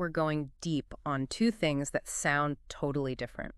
We're going deep on two things that sound totally different.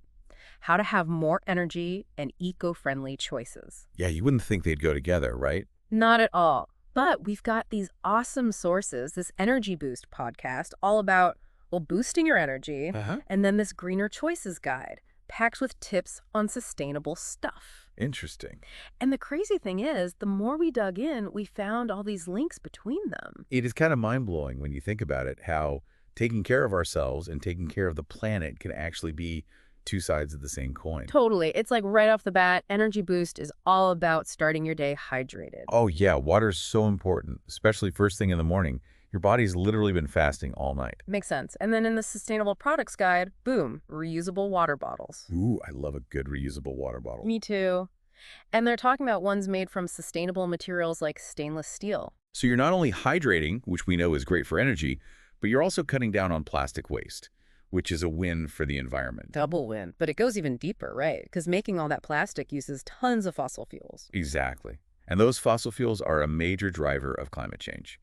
How to have more energy and eco-friendly choices. Yeah, you wouldn't think they'd go together, right? Not at all. But we've got these awesome sources, this Energy Boost podcast, all about, well, boosting your energy, Uh-huh. and then this Greener Choices guide, packed with tips on sustainable stuff. Interesting. And the crazy thing is, the more we dug in, we found all these links between them. It is kind of mind-blowing when you think about it, how taking care of ourselves and taking care of the planet can actually be two sides of the same coin. Totally. It's like right off the bat, Energy Boost is all about starting your day hydrated. Oh, yeah, water's so important, especially first thing in the morning. Your body's literally been fasting all night. Makes sense. And then in the Sustainable Products Guide, boom, reusable water bottles. Ooh, I love a good reusable water bottle. Me too. And they're talking about ones made from sustainable materials like stainless steel. So you're not only hydrating, which we know is great for energy, but you're also cutting down on plastic waste, which is a win for the environment. Double win. But it goes even deeper, right? Because making all that plastic uses tons of fossil fuels. Exactly. And those fossil fuels are a major driver of climate change.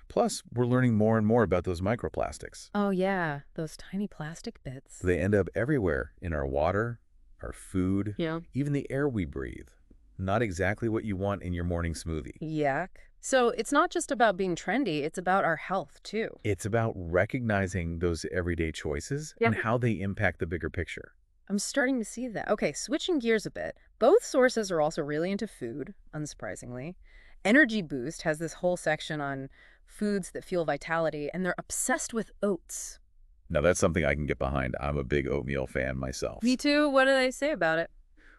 Plus, we're learning more and more about those microplastics. Oh yeah, those tiny plastic bits. They end up everywhere, in our water, our food, Yeah. even the air we breathe. Not exactly what you want in your morning smoothie. Yuck. So it's not just about being trendy, it's about our health too. It's about recognizing those everyday choices and how they impact the bigger picture. I'm starting to see that. Okay, switching gears a bit. Both sources are also really into food, unsurprisingly. Energy Boost has this whole section on foods that fuel vitality, and they're obsessed with oats. Now, that's something I can get behind. I'm a big oatmeal fan myself. Me too. What do they say about it?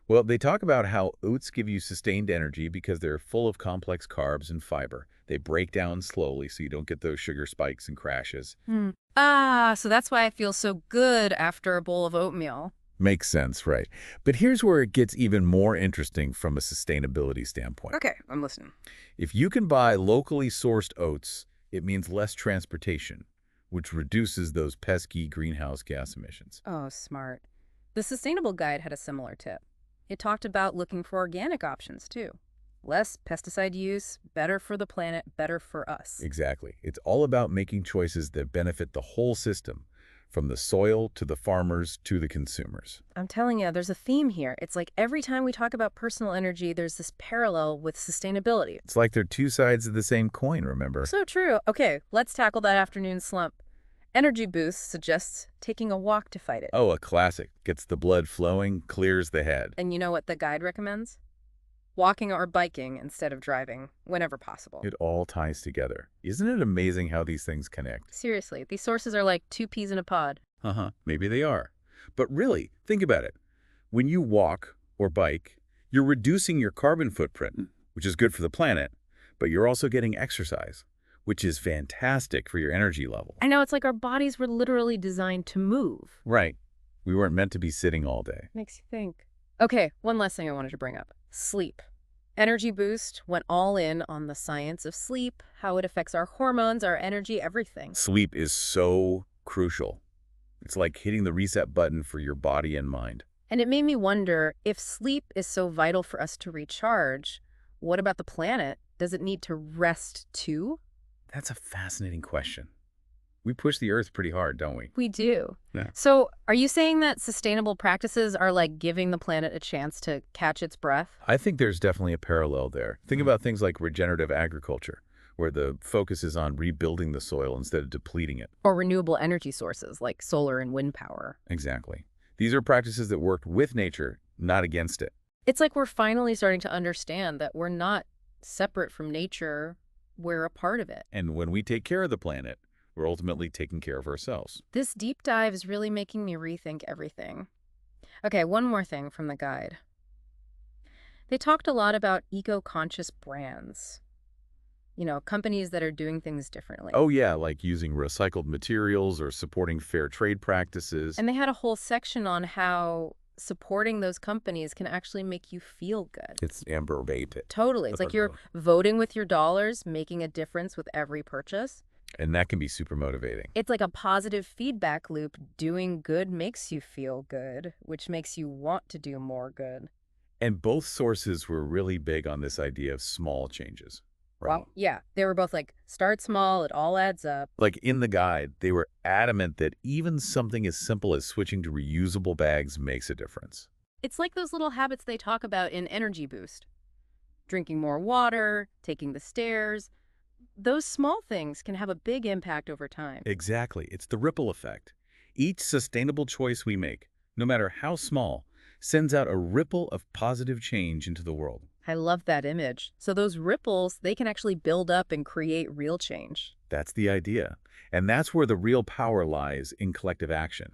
Well, they talk about how oats give you sustained energy because they're full of complex carbs and fiber. They break down slowly so you don't get those sugar spikes and crashes. So that's why I feel so good after a bowl of oatmeal. Makes sense, right? But here's where it gets even more interesting from a sustainability standpoint. Okay, I'm listening. If you can buy locally sourced oats, it means less transportation, which reduces those pesky greenhouse gas emissions. Oh, smart. The Sustainable Guide had a similar tip. It talked about looking for organic options, too. Less pesticide use, better for the planet, better for us. Exactly. It's all about making choices that benefit the whole system, from the soil to the farmers to the consumers. I'm telling you, there's a theme here. It's like every time we talk about personal energy, there's this parallel with sustainability. It's like they're two sides of the same coin, remember? So true. Okay, let's tackle that afternoon slump. Energy Boost suggests taking a walk to fight it. Oh, a classic. Gets the blood flowing, clears the head. And you know what the guide recommends? Walking or biking instead of driving, whenever possible. It all ties together. Isn't it amazing how these things connect? Seriously, these sources are like two peas in a pod. Maybe they are. But really, think about it. When you walk or bike, you're reducing your carbon footprint, which is good for the planet, but you're also getting exercise, which is fantastic for your energy level. I know, it's like our bodies were literally designed to move. Right. We weren't meant to be sitting all day. Makes you think. Okay, one last thing I wanted to bring up. Sleep. Energy Boost went all in on the science of sleep, how it affects our hormones, our energy, everything. Sleep is so crucial. It's like hitting the reset button for your body and mind. And it made me wonder, if sleep is so vital for us to recharge, what about the planet? Does it need to rest too? That's a fascinating question. We push the earth pretty hard, don't we? We do. Yeah. So are you saying that sustainable practices are like giving the planet a chance to catch its breath? I think there's definitely a parallel there. Think about things like regenerative agriculture, where the focus is on rebuilding the soil instead of depleting it. Or renewable energy sources like solar and wind power? Exactly. These are practices that work with nature, not against it. It's like we're finally starting to understand that we're not separate from nature, we're a part of it. And when we take care of the planet, we're ultimately taking care of ourselves. This deep dive is really making me rethink everything. Okay, one more thing from the guide. They talked a lot about eco-conscious brands. You know, companies that are doing things differently. Oh yeah, like using recycled materials or supporting fair trade practices. And they had a whole section on how supporting those companies can actually make you feel good. It's Amber Vape. Totally. It's like you're voting with your dollars, making a difference with every purchase. And that can be super motivating. It's like a positive feedback loop. Doing good makes you feel good, which makes you want to do more good. And both sources were really big on this idea of small changes. Right. Well, yeah, they were both like, start small, it all adds up. Like in the guide, they were adamant that even something as simple as switching to reusable bags makes a difference. It's like those little habits they talk about in Energy Boost. Drinking more water, taking the stairs. Those small things can have a big impact over time. Exactly. It's the ripple effect. Each sustainable choice we make, no matter how small, sends out a ripple of positive change into the world. I love that image. So those ripples, they can actually build up and create real change. That's the idea. And that's where the real power lies in collective action.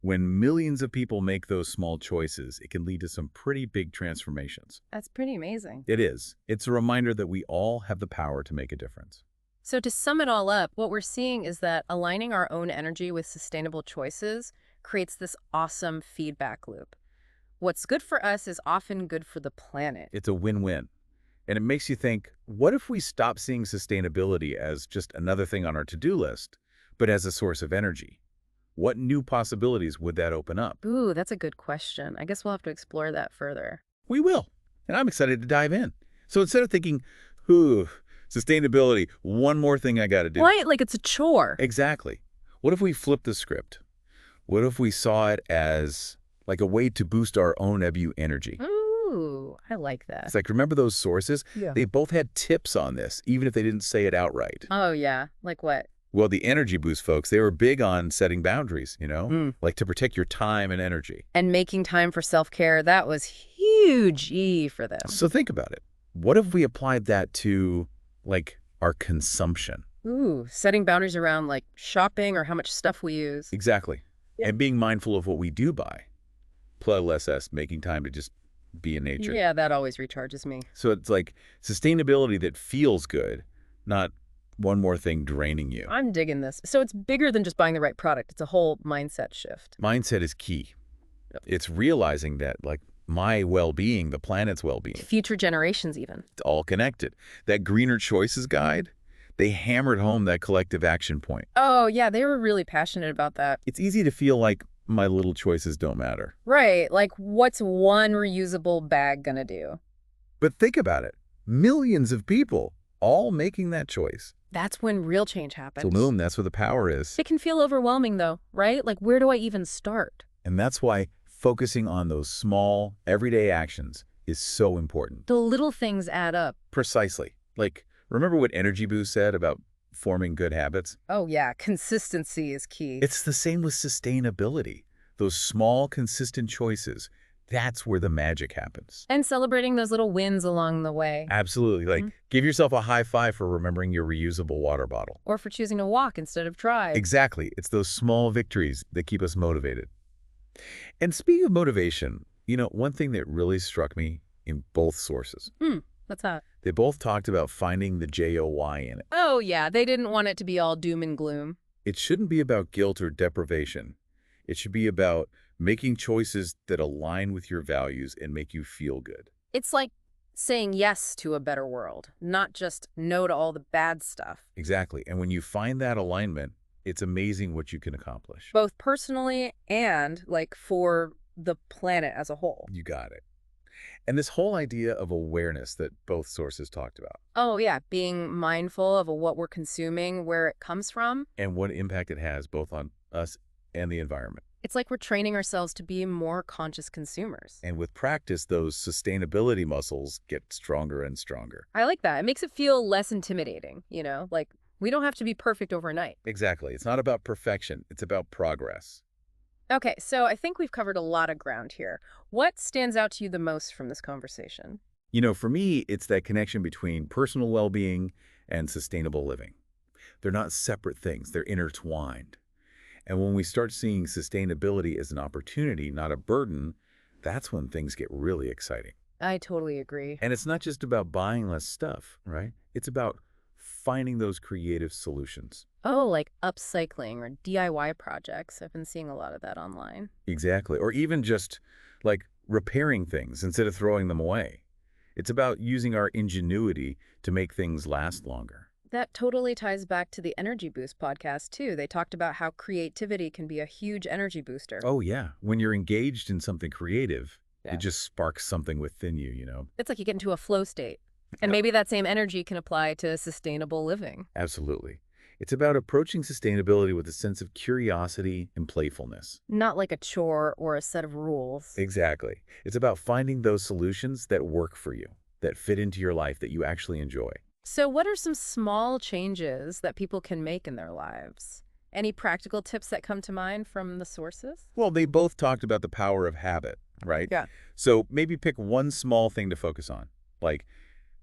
When millions of people make those small choices, it can lead to some pretty big transformations. That's pretty amazing. It is. It's a reminder that we all have the power to make a difference. So to sum it all up, what we're seeing is that aligning our own energy with sustainable choices creates this awesome feedback loop. What's good for us is often good for the planet. It's a win-win. And it makes you think, what if we stop seeing sustainability as just another thing on our to-do list, but as a source of energy? What new possibilities would that open up? Ooh, that's a good question. I guess we'll have to explore that further. We will. And I'm excited to dive in. So instead of thinking, ooh, sustainability, one more thing I got to do. Right, like it's a chore. Exactly. What if we flip the script? What if we saw it as like a way to boost our own EBU energy? Ooh, I like that. It's like, remember those sources? Yeah. They both had tips on this, even if they didn't say it outright. Oh, yeah. Like what? Well, the Energy Boost folks, they were big on setting boundaries, Mm. like to protect your time and energy. And making time for self-care, that was huge for them. So think about it. What if we applied that to, like, our consumption? Ooh, setting boundaries around like shopping or how much stuff we use. Exactly. Yeah. And being mindful of what we do buy. Plus us making time to just be in nature. Yeah, that always recharges me. So it's like sustainability that feels good, not one more thing draining you. I'm digging this. So it's bigger than just buying the right product. It's a whole mindset shift. Mindset is key. Yep. It's realizing that, like, my well-being, the planet's well-being, Future generations even. it's all connected. That Greener Choices guide, they hammered home that collective action point. Oh, yeah, they were really passionate about that. It's easy to feel like my little choices don't matter. Right, like what's one reusable bag gonna do? But think about it. Millions of people all making that choice. That's when real change happens. So boom, that's where the power is. It can feel overwhelming though, right? Like where do I even start? And that's why focusing on those small, everyday actions is so important. The little things add up. Precisely. Like, remember what Energy Boost said about forming good habits? Oh yeah, consistency is key. It's the same with sustainability. Those small, consistent choices, that's where the magic happens. And celebrating those little wins along the way. Absolutely. Like, give yourself a high five for remembering your reusable water bottle. Or for choosing to walk instead of drive. Exactly. It's those small victories that keep us motivated. And speaking of motivation, one thing that really struck me in both sources, What's that? they both talked about finding the JOY in it. Oh yeah, they didn't want it to be all doom and gloom. It shouldn't be about guilt or deprivation. It should be about making choices that align with your values and make you feel good. It's like saying yes to a better world, not just no to all the bad stuff. Exactly. And when you find that alignment, it's amazing what you can accomplish. Both personally and like for the planet as a whole. You got it. And this whole idea of awareness that both sources talked about Oh yeah, being mindful of what we're consuming, where it comes from. and what impact it has both on us and the environment. It's like we're training ourselves to be more conscious consumers. And with practice, those sustainability muscles get stronger and stronger. I like that. It makes it feel less intimidating, like we don't have to be perfect overnight. Exactly. It's not about perfection. It's about progress. Okay, so I think we've covered a lot of ground here. What stands out to you the most from this conversation? For me, it's that connection between personal well-being and sustainable living. They're not separate things. They're intertwined. And when we start seeing sustainability as an opportunity, not a burden, that's when things get really exciting. I totally agree. And it's not just about buying less stuff, right? It's about finding those creative solutions. Oh, like upcycling or DIY projects. I've been seeing a lot of that online. Exactly. Or even just like repairing things instead of throwing them away. It's about using our ingenuity to make things last longer. That totally ties back to the Energy Boost podcast, too. They talked about how creativity can be a huge energy booster. Oh, yeah. When you're engaged in something creative, Yeah. it just sparks something within you, It's like you get into a flow state. And maybe that same energy can apply to sustainable living. Absolutely. It's about approaching sustainability with a sense of curiosity and playfulness. Not like a chore or a set of rules. Exactly. It's about finding those solutions that work for you, that fit into your life, that you actually enjoy. So, what are some small changes that people can make in their lives? Any practical tips that come to mind from the sources? Well, they both talked about the power of habit, right? Yeah. So maybe pick one small thing to focus on, like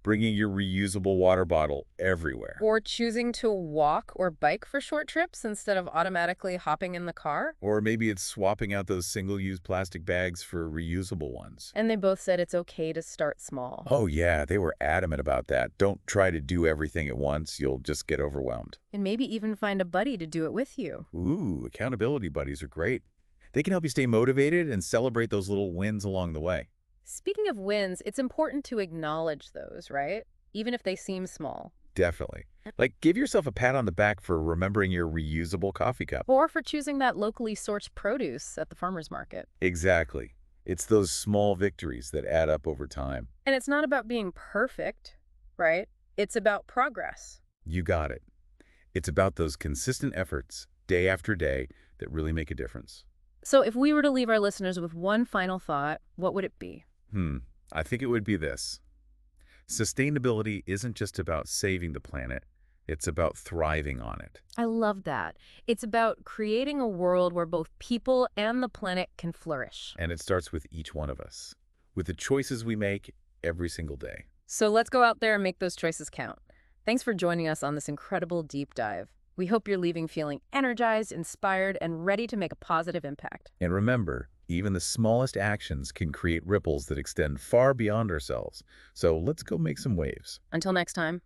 bringing your reusable water bottle everywhere. Or choosing to walk or bike for short trips instead of automatically hopping in the car? Or maybe it's swapping out those single-use plastic bags for reusable ones. And they both said it's okay to start small. Oh yeah, they were adamant about that. Don't try to do everything at once. You'll just get overwhelmed. And maybe even find a buddy to do it with you. Ooh, accountability buddies are great. They can help you stay motivated and celebrate those little wins along the way. Speaking of wins, it's important to acknowledge those, right? Even if they seem small. Definitely. Like, give yourself a pat on the back for remembering your reusable coffee cup. Or for choosing that locally sourced produce at the farmer's market. Exactly. It's those small victories that add up over time. And it's not about being perfect, right? It's about progress. You got it. It's about those consistent efforts, day after day, that really make a difference. So if we were to leave our listeners with one final thought, what would it be? I think it would be this. Sustainability isn't just about saving the planet. It's about thriving on it. I love that. It's about creating a world where both people and the planet can flourish. And it starts with each one of us, with the choices we make every single day. So let's go out there and make those choices count. Thanks for joining us on this incredible deep dive. We hope you're leaving feeling energized, inspired, and ready to make a positive impact. And remember, even the smallest actions can create ripples that extend far beyond ourselves. So let's go make some waves. Until next time.